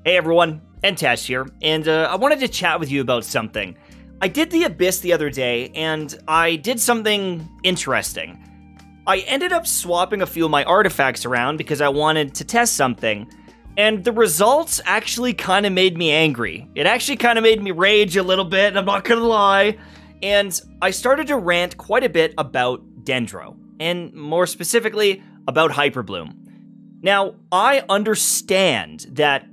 Hey everyone, Entesh here, and I wanted to chat with you about something. I did the Abyss the other day, and I did something interesting. I ended up swapping a few of my artifacts around because I wanted to test something, and the results actually kind of made me angry. It actually kind of made me rage a little bit, I'm not gonna lie, and I started to rant quite a bit about Dendro, and more specifically, about Hyperbloom. Now, I understand that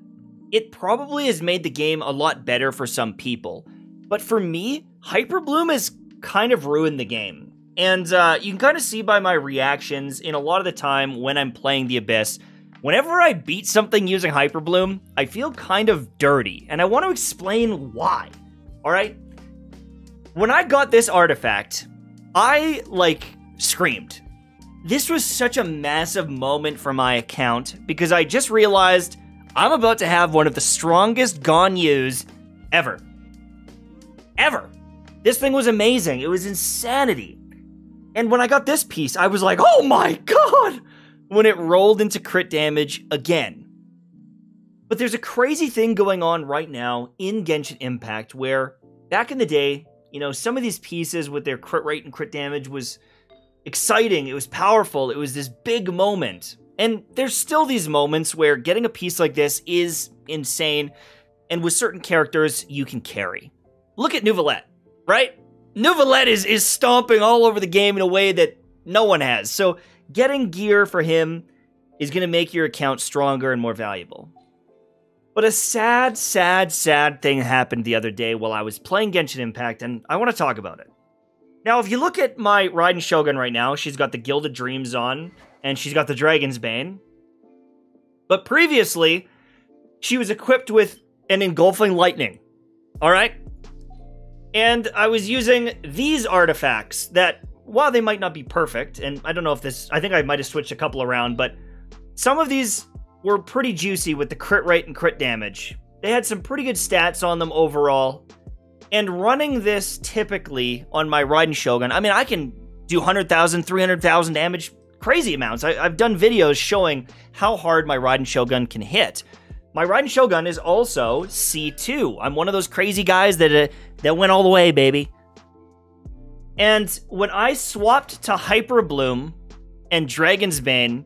it probably has made the game a lot better for some people, but for me, Hyperbloom has kind of ruined the game. And you can kind of see by my reactions in a lot of the time when I'm playing the Abyss, whenever I beat something using Hyperbloom, I feel kind of dirty, and I want to explain why. Alright? When I got this artifact, I, screamed. This was such a massive moment for my account, because I just realized I'm about to have one of the strongest Ganyus ever. Ever. This thing was amazing. It was insanity. And when I got this piece, I was like, oh my god! When it rolled into crit damage again. But there's a crazy thing going on right now in Genshin Impact where, back in the day, you know, some of these pieces with their crit rate and crit damage was exciting, it was powerful, it was this big moment. And there's still these moments where getting a piece like this is insane, and with certain characters, you can carry. Look at Neuvillette, right? Neuvillette is stomping all over the game in a way that no one has, so getting gear for him is going to make your account stronger and more valuable. But a sad, sad, sad thing happened the other day while I was playing Genshin Impact, and I want to talk about it. Now, if you look at my Raiden Shogun right now, she's got the Gilded Dreams on, and she's got the Dragon's Bane. But previously, she was equipped with an Engulfing Lightning. Alright? And I was using these artifacts that, while they might not be perfect, and I don't know if this, I think I might have switched a couple around, but some of these were pretty juicy with the crit rate and crit damage. They had some pretty good stats on them overall. And running this typically on my Raiden Shogun, I mean, I can do 100,000, 300,000 damage, crazy amounts. I've done videos showing how hard my Raiden Shogun can hit. My Raiden Shogun is also C2. I'm one of those crazy guys that went all the way, baby. And when I swapped to Hyperbloom and Dragon's Bane,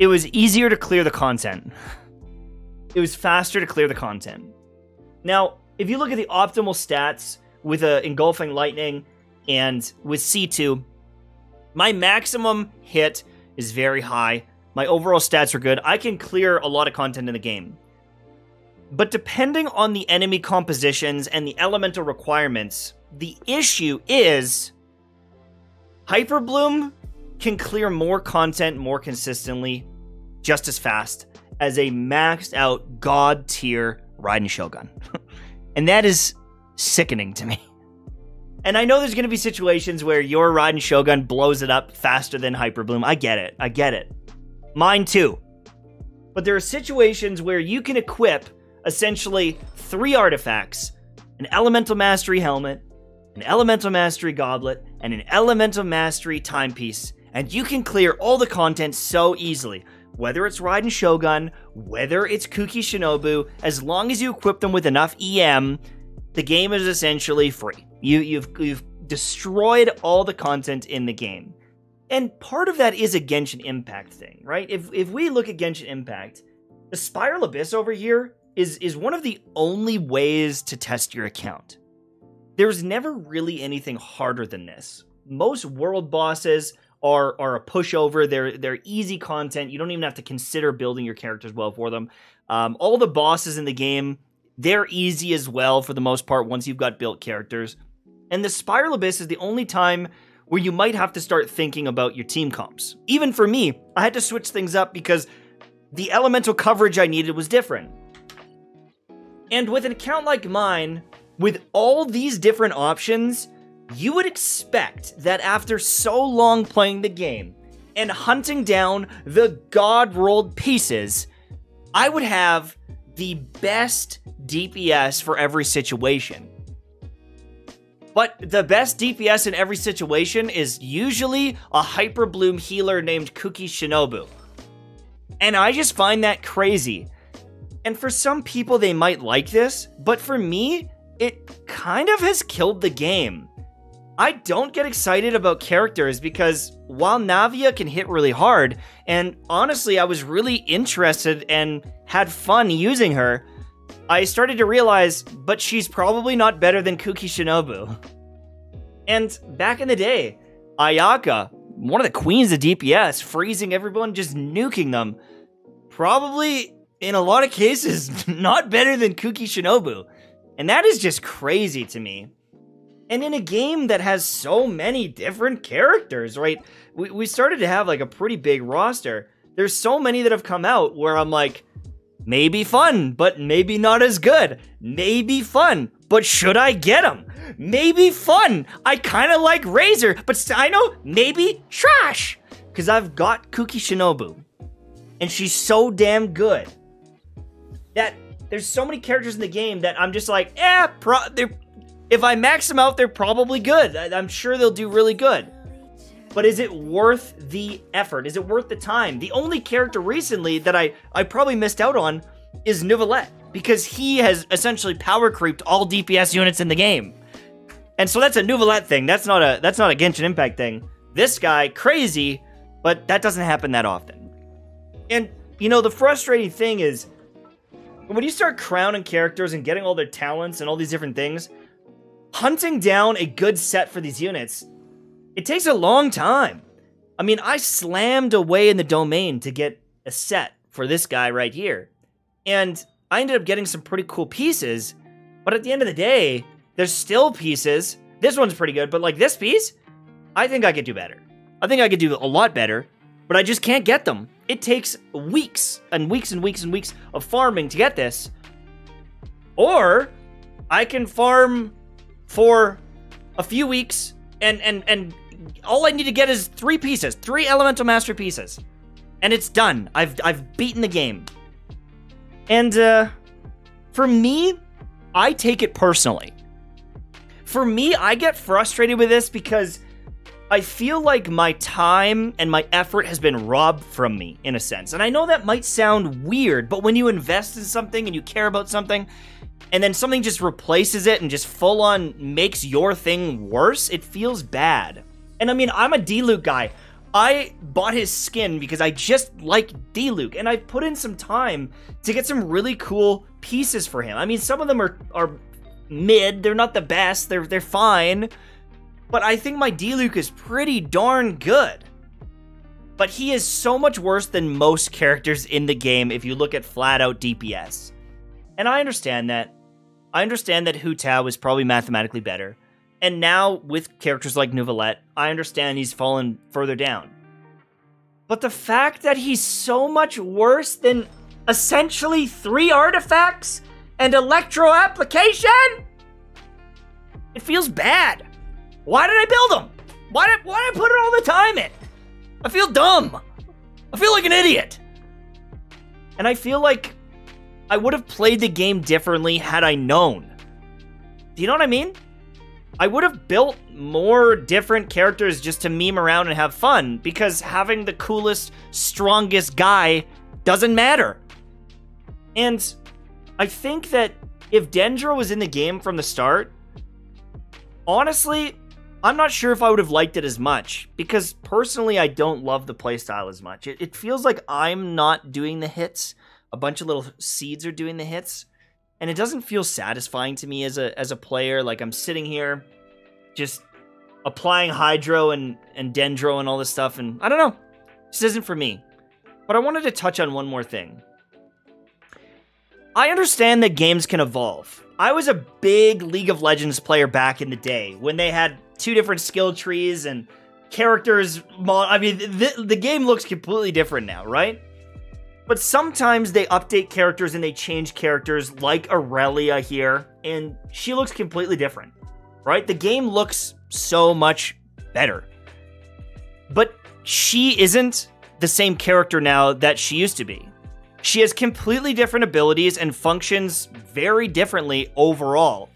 it was easier to clear the content. It was faster to clear the content. Now, if you look at the optimal stats with Engulfing Lightning and with C2, my maximum hit is very high. My overall stats are good. I can clear a lot of content in the game. But depending on the enemy compositions and the elemental requirements, the issue is Hyperbloom can clear more content more consistently, just as fast, as a maxed out god tier Raiden Shogun. And that is sickening to me. And I know there's going to be situations where your Raiden Shogun blows it up faster than Hyperbloom. I get it. I get it. Mine too. But there are situations where you can equip essentially 3 artifacts, an Elemental Mastery Helmet, an Elemental Mastery Goblet, and an Elemental Mastery Timepiece, and you can clear all the content so easily. Whether it's Raiden Shogun, whether it's Kuki Shinobu, as long as you equip them with enough EM, the game is essentially free. You've destroyed all the content in the game. And part of that is a Genshin Impact thing, right? If we look at Genshin Impact, the Spiral Abyss over here is one of the only ways to test your account. There's never really anything harder than this. Most world bosses are a pushover. They're easy content. You don't even have to consider building your characters well for them. All the bosses in the game, they're easy as well for the most part once you've got built characters. And the Spiral Abyss is the only time where you might have to start thinking about your team comps. Even for me, I had to switch things up because the elemental coverage I needed was different. And with an account like mine, with all these different options, you would expect that after so long playing the game and hunting down the god-rolled pieces, I would have the best DPS for every situation. But the best DPS in every situation is usually a Hyperbloom healer named Kuki Shinobu. And I just find that crazy. And for some people, they might like this, but for me, it kind of has killed the game. I don't get excited about characters because while Navia can hit really hard, and honestly, I was really interested and had fun using her, I started to realize, but she's probably not better than Kuki Shinobu. And back in the day, Ayaka, one of the queens of DPS, freezing everyone, just nuking them, probably, in a lot of cases, not better than Kuki Shinobu. And that is just crazy to me. And in a game that has so many different characters, right? We started to have like a pretty big roster. There's so many that have come out where I'm like, maybe fun, but maybe not as good. Maybe fun, but should I get them? Maybe fun. I kind of like Razor, but I know maybe trash. Because I've got Kuki Shinobu. And she's so damn good. That there's so many characters in the game that I'm just like, if I max them out, they're probably good. I'm sure they'll do really good. But is it worth the effort? Is it worth the time? The only character recently that I probably missed out on is Nouvellette, because he has essentially power creeped all DPS units in the game. And so that's a Nouvellette thing. That's not a Genshin Impact thing. This guy, crazy, but that doesn't happen that often. And, you know, the frustrating thing is, when you start crowning characters and getting all their talents and all these different things, hunting down a good set for these units, it takes a long time. I mean, I slammed away in the domain to get a set for this guy right here. And I ended up getting some pretty cool pieces, but at the end of the day, there's still pieces. This one's pretty good, but like this piece, I think I could do better. I think I could do a lot better, but I just can't get them. It takes weeks and weeks and weeks and weeks of farming to get this. Or I can farm for a few weeks and all I need to get is 3 pieces, 3 Elemental Mastery pieces. And it's done. I've beaten the game. And for me, I take it personally. For me, I get frustrated with this because I feel like my time and my effort has been robbed from me, in a sense. And I know that might sound weird, but when you invest in something and you care about something, and then something just replaces it and just full-on makes your thing worse, it feels bad. And I mean, I'm a D-Luke guy. I bought his skin because I just like D-Luke, and I put in some time to get some really cool pieces for him. I mean, some of them are mid, they're not the best, they're fine, but I think my D-Luke is pretty darn good. But he is so much worse than most characters in the game if you look at flat-out DPS. And I understand that. I understand that Hu Tao is probably mathematically better. And now, with characters like Nouvellette, I understand he's fallen further down. But the fact that he's so much worse than essentially 3 artifacts and electro application? It feels bad. Why did I build him? Why did I put all the time in? I feel dumb. I feel like an idiot. And I feel like I would have played the game differently had I known. Do you know what I mean? I would have built more different characters just to meme around and have fun, because having the coolest, strongest guy doesn't matter. And I think that if Dendro was in the game from the start, honestly, I'm not sure if I would have liked it as much, because personally I don't love the playstyle as much. It feels like I'm not doing the hits. A bunch of little seeds are doing the hits. And it doesn't feel satisfying to me as a player. Like, I'm sitting here just applying Hydro and Dendro and all this stuff, and I don't know. This isn't for me. But I wanted to touch on one more thing. I understand that games can evolve. I was a big League of Legends player back in the day when they had 2 different skill trees and characters. I mean, the game looks completely different now, right? But sometimes they update characters and they change characters, like Aurelia here, and she looks completely different, right? The game looks so much better. But she isn't the same character now that she used to be. She has completely different abilities and functions very differently overall.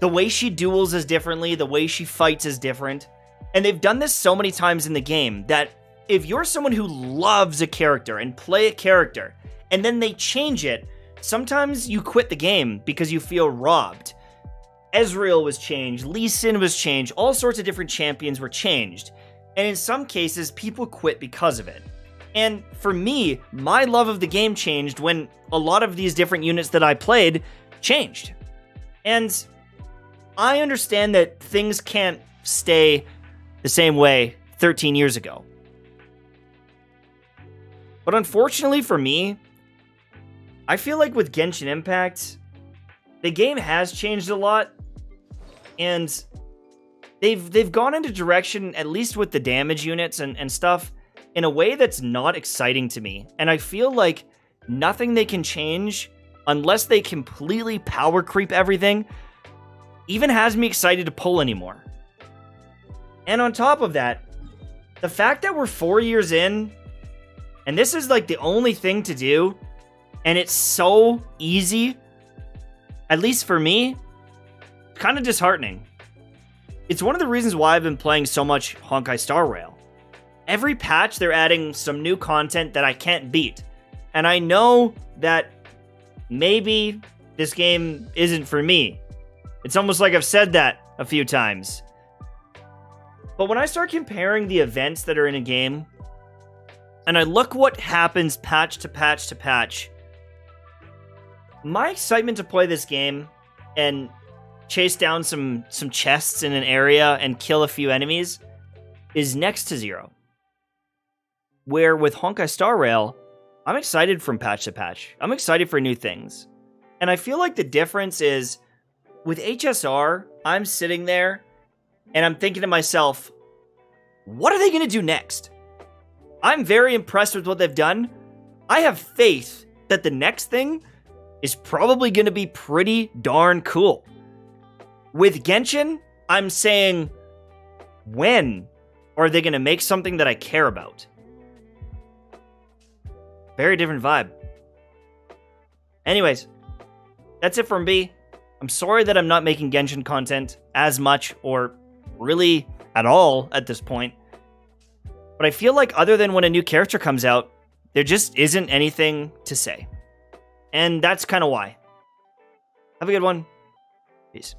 The way she duels is differently, the way she fights is different. And they've done this so many times in the game that if you're someone who loves a character and play a character, and then they change it sometimes you quit the game because you feel robbed. Ezreal was changed, Lee Sin was changed, all sorts of different champions were changed. And in some cases, people quit because of it. And for me, my love of the game changed when a lot of these different units that I played changed. And I understand that things can't stay the same way 13 years ago. But unfortunately for me, I feel like with Genshin Impact, the game has changed a lot. And they've gone into direction, at least with the damage units and stuff, in a way that's not exciting to me. And I feel like nothing they can change, unless they completely power creep everything, even has me excited to pull anymore. And on top of that, the fact that we're 4 years in, and this is like the only thing to do, and it's so easy, at least for me, kind of disheartening. It's one of the reasons why I've been playing so much Honkai Star Rail. Every patch, they're adding some new content that I can't beat. And I know that maybe this game isn't for me. It's almost like I've said that a few times. But when I start comparing the events that are in a game, and I look what happens patch to patch to patch, my excitement to play this game and chase down some chests in an area and kill a few enemies is next to zero. Where with Honkai Star Rail, I'm excited from patch to patch. I'm excited for new things. And I feel like the difference is, with HSR, I'm sitting there and I'm thinking to myself, what are they going to do next? I'm very impressed with what they've done. I have faith that the next thing is probably going to be pretty darn cool. With Genshin, I'm saying, when are they going to make something that I care about? Very different vibe. Anyways, that's it from me. I'm sorry that I'm not making Genshin content as much or really at all at this point. But I feel like other than when a new character comes out, there just isn't anything to say. And that's kind of why. Have a good one. Peace.